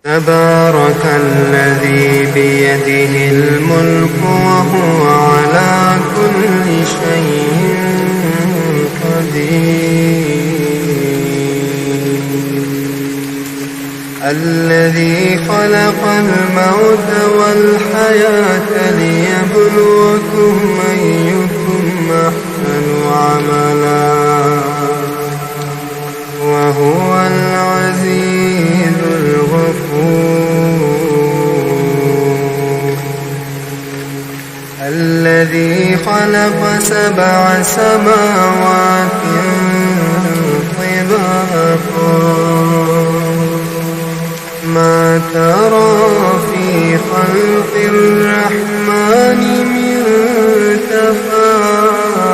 تبارك الذي بيده الملك وهو على كل شيء قدير. الذي خلق الموت والحياة ليبلوكم أيكم أحسن عملا وهو العزيز الغفور. الذي خلق 7 سماوات طباقا ما ترى في خلق الرحمن من تفاوت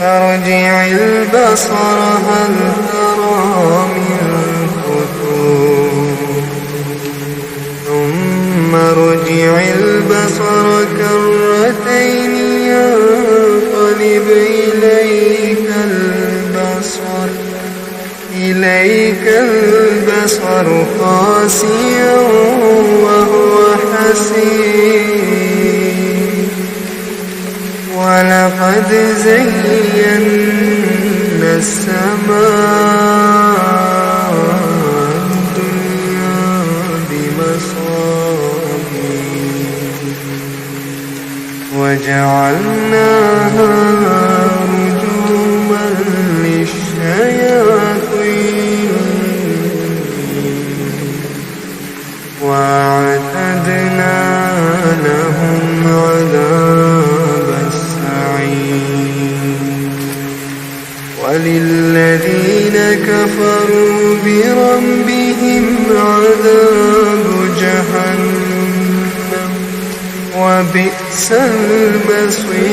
فارجع البصر هل ترى من فتور ثم ارجع البصر كرتين ينقلب إليك البصر خاسئا وهو حسير. ولقد زينا السماء الدنيا بمصابيح وجعلناها رجوما للشياطين وأعتدنا لهم عذاب السعير. وللذين كفروا بربهم عذاب جهنم وبئس المصير.